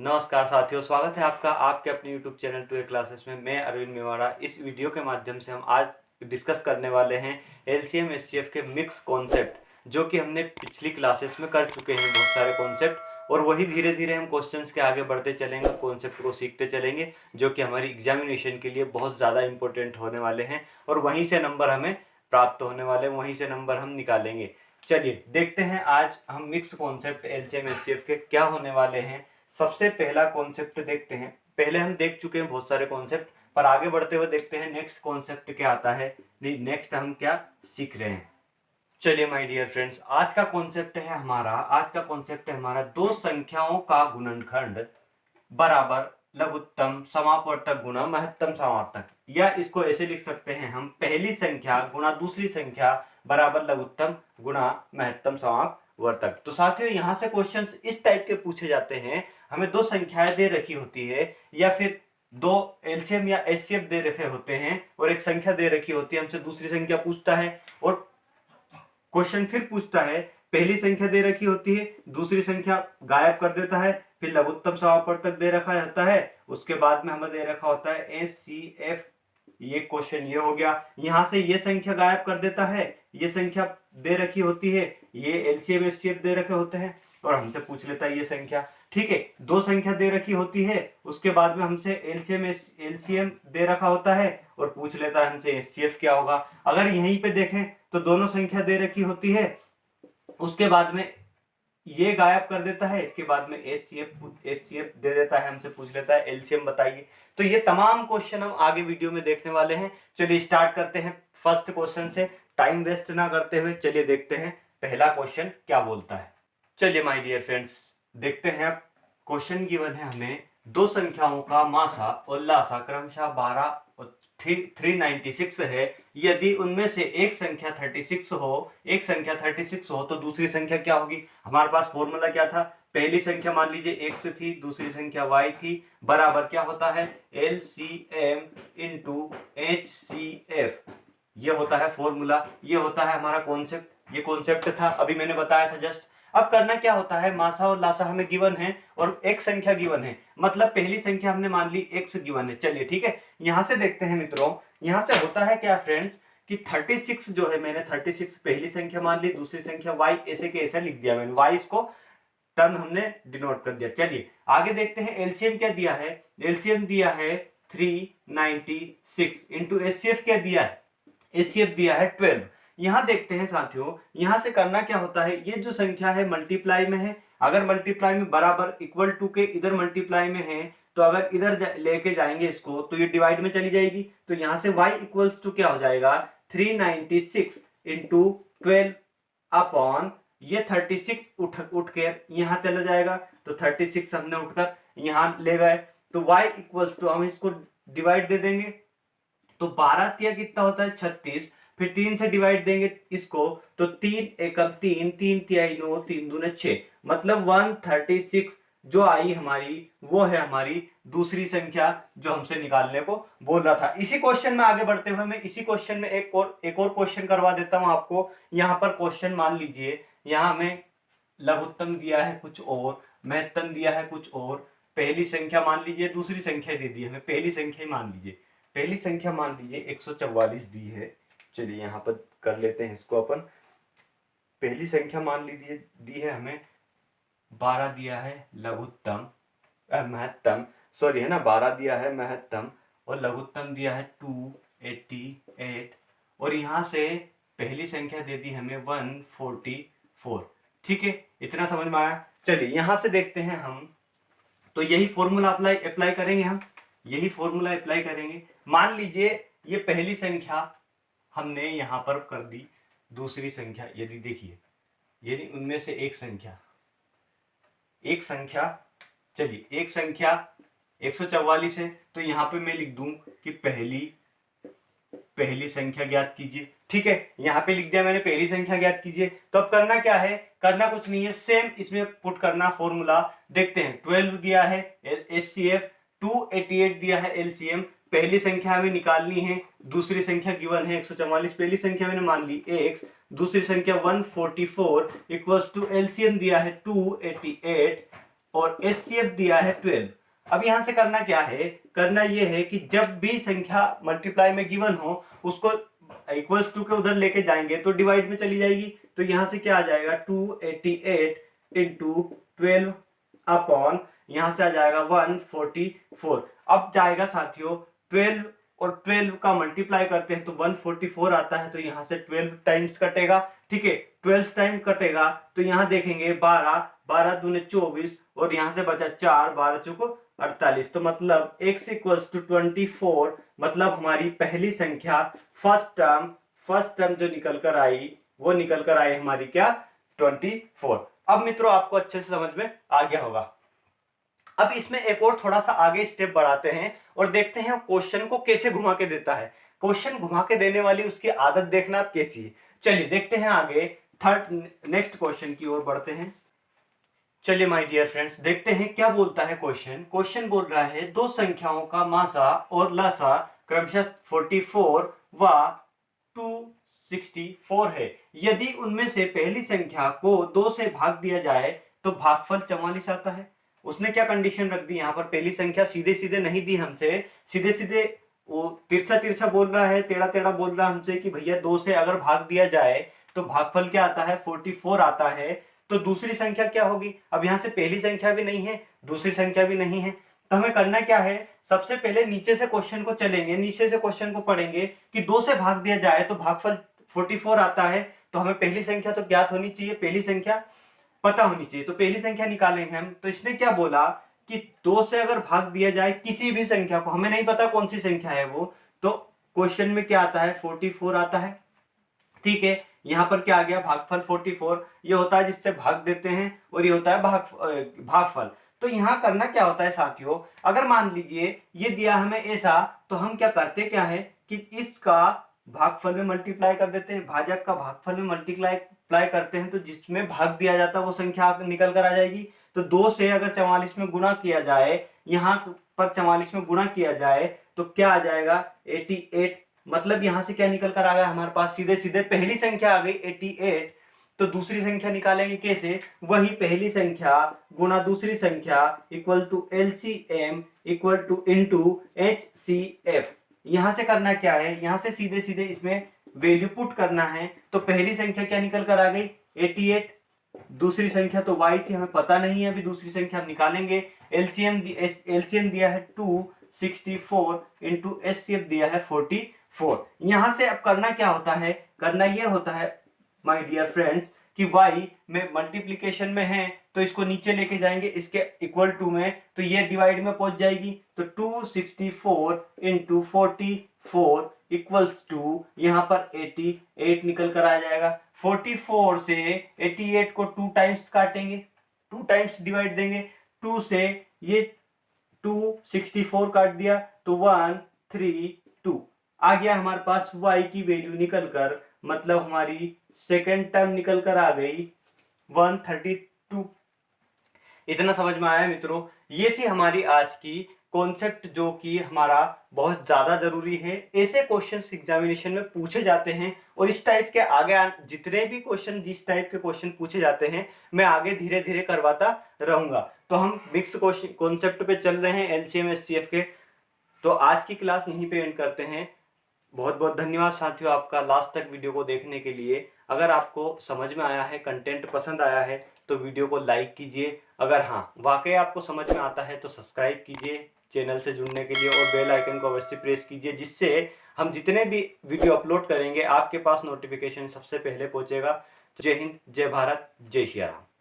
नमस्कार साथियों, स्वागत है आपका आपके अपने YouTube channel two A classes में। मैं अरविंद मेवाड़ा। इस वीडियो के माध्यम से हम आज डिस्कस करने वाले हैं एलसीएम एचसीएफ के मिक्स कॉन्सेप्ट, जो कि हमने पिछली क्लासेस में कर चुके हैं बहुत सारे कॉन्सेप्ट, और वही धीरे धीरे हम क्वेश्चंस के आगे बढ़ते चलेंगे, कॉन्सेप्ट को सीखते चलेंगे, जो कि हमारी एग्जामिनेशन के लिए बहुत ज़्यादा इंपॉर्टेंट होने वाले हैं और वहीं से नंबर हमें प्राप्त होने वाले, वहीं से नंबर हम निकालेंगे। चलिए देखते हैं आज हम मिक्स कॉन्सेप्ट एलसीएम एचसीएफ के क्या होने वाले हैं। सबसे पहला कॉन्सेप्ट देखते हैं। पहले हम देख चुके हैं बहुत सारे कॉन्सेप्ट, पर आगे बढ़ते हुए देखते हैं नेक्स्ट कॉन्सेप्ट क्या आता है, नेक्स्ट हम क्या सीख रहे हैं। चलिए माय डियर फ्रेंड्स, आज का कॉन्सेप्ट है हमारा दो संख्याओं का गुणनखंड बराबर लघुत्तम समापवर्तक गुणा महत्तम समापवर्तक, या इसको ऐसे लिख सकते हैं हम, पहली संख्या गुणा दूसरी संख्या बराबर लघुत्तम गुणा महत्तम समापवर्तक। तो साथियों, यहाँ से क्वेश्चंस इस टाइप के पूछे जाते हैं। हमें दो संख्याएं दे रखी होती है, या फिर दो एलसीएम या एचसीएफ दे रखे होते हैं, और एक संख्या दे रखी होती है, हमसे दूसरी संख्या पूछता है, और क्वेश्चन फिर पूछता है, पहली संख्या दे रखी होती है, दूसरी संख्या गायब कर देता है, फिर लघुत्तम समापवर्तक दे रखा होता है, उसके बाद में हमें दे रखा होता है एचसीएफ। ये क्वेश्चन ये हो गया। यहां से ये संख्या गायब कर देता है, ये संख्या दे रखी होती है, ये एलसीएम एचसीएफ दे रखे होते हैं, और हमसे पूछ लेता है ये संख्या। ठीक है, दो संख्या दे रखी होती है, उसके बाद में हमसे एलसीएम दे रखा होता है, और पूछ लेता है हमसे एचसीएफ क्या होगा। अगर यहीं पे देखें तो दोनों संख्या दे रखी होती है, उसके बाद में ये गायब कर देता है, इसके बाद में एचसीएफ दे देता है, हमसे पूछ लेता है एलसीएम बताइए। तो ये तमाम क्वेश्चन हम आगे वीडियो में देखने वाले हैं। चलिए स्टार्ट करते हैं फर्स्ट क्वेश्चन से, टाइम वेस्ट ना करते हुए। चलिए देखते हैं पहला क्वेश्चन क्या बोलता है। चलिए माय डियर फ्रेंड्स, देखते हैं। अब क्वेश्चन गिवन है हमें, दो संख्याओं का मासा और लासा क्रमशः 12 और 396 है। यदि उनमें से एक संख्या 36 हो तो दूसरी संख्या क्या होगी। हमारे पास फॉर्मूला क्या था, पहली संख्या मान लीजिए x थी, दूसरी संख्या y थी, बराबर क्या होता है LCM इंटू HCF। ये होता है फॉर्मूला, ये होता है हमारा कॉन्सेप्ट। ये कॉन्सेप्ट था, अभी मैंने बताया था जस्ट। अब करना क्या होता है, मासा और लासा हमें गिवन है और एक संख्या गिवन है, मतलब पहली संख्या हमने मान ली x गिवन है। चलिए ठीक है, यहां से देखते हैं मित्रों। यहां से होता है क्या फ्रेंड्स कि 36 जो है, मैंने 36 पहली संख्या मान ली, दूसरी संख्या y ऐसे के ऐसा लिख दिया मैंने, y इसको टर्म हमने डिनोट कर दिया। चलिए आगे देखते हैं एलसीएम क्या दिया है। एलसीएम दिया है 396 इंटू एचसीएफ क्या दिया है, एचसीएफ दिया है 12। यहां देखते हैं साथियों, यहां से करना क्या होता है, ये जो संख्या है मल्टीप्लाई में है, अगर मल्टीप्लाई में बराबर इक्वल टू के इधर मल्टीप्लाई में है, तो अगर इधर लेके जाएंगे इसको तो ये डिवाइड में चली जाएगी। तो यहां से y इक्वल्स टू क्या हो जाएगा, 396 इंटू 12 अपॉन ये 36 उठ के यहां चला जाएगा, तो 36 हमने उठकर यहां ले गए, तो y इक्वल्स टू हम इसको डिवाइड दे देंगे, तो 12 तिया कितना होता है 36, फिर 3 से डिवाइड देंगे इसको, तो 3 एकम 3, 3 तिया 9, 3 दूने 6, मतलब 136 जो आई हमारी, वो है हमारी दूसरी संख्या जो हमसे निकालने को बोल रहा था। इसी क्वेश्चन में आगे बढ़ते हुए मैं इसी क्वेश्चन में एक और क्वेश्चन करवा देता हूं आपको। यहां पर क्वेश्चन मान लीजिए, यहां हमें लघुत्तम दिया है कुछ और, महत्तम दिया है कुछ और, पहली संख्या मान लीजिए, दूसरी संख्या दे दी है हमें, पहली संख्या मान लीजिए, पहली संख्या मान लीजिए 144 दी है। चलिए यहाँ पर कर लेते हैं इसको अपन। पहली संख्या मान लीजिए दी है हमें 12 दिया है लघुत्तम महत्तम, सॉरी है ना, 12 दिया है महत्तम और लघुत्तम दिया है 288, और यहाँ से पहली संख्या दे दी हमें 144। ठीक है, इतना समझ में आया। चलिए यहाँ से देखते हैं हम, तो यही फॉर्मूला अप्लाई करेंगे हम, यही फॉर्मूला अप्लाई करेंगे। मान लीजिए ये पहली संख्या हमने यहां पर कर दी, दूसरी संख्या यदि देखिए, यानी उनमें से एक संख्या चलिए एक संख्या 144 है, तो यहां पे मैं लिख दूं कि पहली संख्या ज्ञात कीजिए। ठीक है, यहां पे लिख दिया मैंने पहली संख्या ज्ञात कीजिए। तो अब करना क्या है, करना कुछ नहीं है, सेम इसमें पुट करना फॉर्मूला। देखते हैं 12 दिया है एचसीएफ, 288 दिया है एलसीएम, पहली संख्या हमें निकालनी है, दूसरी संख्या गिवन है 144, पहली संख्या मैंने मान ली x, दूसरी संख्या 144 इक्वल्स टू एलसीएम दिया है 288 और HCF दिया है 12। अब यहां से करना क्या है, करना ये है कि जब भी संख्या मल्टीप्लाई में गिवन हो उसको इक्वल्स टू के उधर लेके जाएंगे तो डिवाइड में चली जाएगी। तो यहां से क्या आ जाएगा 288 इंटू 12 अपॉन यहां से आ जाएगा 144। अब जाएगा साथियों 12 और 12 का मल्टीप्लाई करते हैं तो 144 आता है, तो यहां से 12 टाइम्स कटेगा। ठीक है, 12 टाइम कटेगा तो यहां देखेंगे 12, 12 दूने 24 और यहां से बचा 4, 12 चौको 48। तो मतलब x इक्वल्स टू 24, मतलब हमारी पहली संख्या फर्स्ट टर्म जो निकल कर आई वो निकल कर आई हमारी क्या 24। अब मित्रों आपको अच्छे से समझ में आ गया होगा। अब इसमें एक और थोड़ा सा आगे स्टेप बढ़ाते हैं और देखते हैं क्वेश्चन को कैसे घुमा के देता है। क्वेश्चन घुमा के देने वाली उसकी आदत देखना आप कैसी है। चलिए देखते हैं आगे नेक्स्ट क्वेश्चन की ओर बढ़ते हैं। चलिए माय डियर फ्रेंड्स देखते हैं क्या बोलता है क्वेश्चन। क्वेश्चन बोल रहा है दो संख्याओं का मासा और लासा क्रमशः 44 व 264 है। यदि उनमें से पहली संख्या को 2 से भाग दिया जाए तो भागफल 44 आता है। उसने क्या कंडीशन रख दी यहाँ पर, पहली संख्या सीधे सीधे नहीं दी हमसे, सीधे सीधे वो तिरछा तिरछा बोल रहा है, टेढ़ा टेढ़ा बोल रहा है हमसे कि भैया 2 से अगर भाग दिया जाए तो भागफल क्या आता है 44 आता है। तो दूसरी संख्या क्या होगी, अब यहाँ से पहली संख्या भी नहीं है दूसरी संख्या भी नहीं है, तो हमें करना क्या है, सबसे पहले नीचे से क्वेश्चन को चलेंगे, नीचे से क्वेश्चन को पढ़ेंगे कि 2 से भाग दिया जाए तो भागफल 44 आता है। तो हमें पहली संख्या तो ज्ञात होनी चाहिए, पहली संख्या पता होनी चाहिए, तो पहली संख्या निकालेंगे हम। तो इसने क्या बोला कि 2 से अगर भाग दिया जाए किसी भी संख्या को, हमें नहीं पता कौन सी संख्या है वो, तो क्वेश्चन में क्या आता है 44 आता है। ठीक है, यहां पर क्या आ गया भागफल 44, ये होता है जिससे भाग देते हैं और ये होता है भागफल। तो यहां करना क्या होता है साथियों, अगर मान लीजिए ये दिया हमें ऐसा, तो हम क्या करते क्या है कि इसका भागफल में मल्टीप्लाई कर देते हैं, भाजक का भागफल में मल्टीप्लाई करते हैं, तो जिसमें भाग दिया जाता है वो संख्या निकल कर आ जाएगी। तो 2 से अगर 44 में गुणा किया जाए, यहाँ पर 44 में गुणा किया जाए तो क्या आ जाएगा 88। मतलब यहां से क्या निकल कर आ गया हमारे पास, सीधे सीधे पहली संख्या आ गई 88। तो दूसरी संख्या निकालेंगे कैसे, वही पहली संख्या गुणा दूसरी संख्या equal to LCM equal to into HCF। यहां से करना क्या है, यहां से सीधे सीधे इसमें वैल्यू पुट करना है। तो पहली संख्या क्या निकल कर आ गई 88, दूसरी संख्या तो y थी हमें पता नहीं है, अभी दूसरी संख्या हम निकालेंगे। LCM दिया है 264 इंटू HCF दिया है 44। यहां से अब करना क्या होता है, करना यह होता है माय डियर फ्रेंड्स कि y में मल्टीप्लिकेशन में है तो इसको नीचे लेके जाएंगे इसके इक्वल टू में, तो ये डिवाइड में पहुंच जाएगी। तो 264 इंटू 44 इक्वल्स टू यहाँ पर 88 निकल कर आ जाएगा। 44 से 88 को 2 टाइम्स काटेंगे, 2 टाइम्स डिवाइड देंगे, 2 से ये 264 काट दिया तो 132 आ गया हमारे पास y की वैल्यू निकल कर, मतलब हमारी सेकेंड टर्म निकल कर आ गई 132। इतना समझ में आया मित्रों, ये थी हमारी आज की कॉन्सेप्ट जो कि हमारा बहुत ज्यादा जरूरी है। ऐसे क्वेश्चंस एग्जामिनेशन में पूछे जाते हैं और इस टाइप के आगे जितने भी क्वेश्चन जिस टाइप के क्वेश्चन पूछे जाते हैं मैं आगे धीरे धीरे करवाता रहूंगा। तो हम मिक्स कॉन्सेप्ट पे चल रहे हैं LCM SCF के। तो आज की क्लास यहीं पे एंड करते हैं। बहुत बहुत धन्यवाद साथियों आपका लास्ट तक वीडियो को देखने के लिए। अगर आपको समझ में आया है, कंटेंट पसंद आया है तो वीडियो को लाइक कीजिए। अगर हाँ वाकई आपको समझ में आता है तो सब्सक्राइब कीजिए चैनल से जुड़ने के लिए और बेल आइकन को अवश्य प्रेस कीजिए, जिससे हम जितने भी वीडियो अपलोड करेंगे आपके पास नोटिफिकेशन सबसे पहले पहुंचेगा। जय हिंद, जय भारत, जय श्री राम।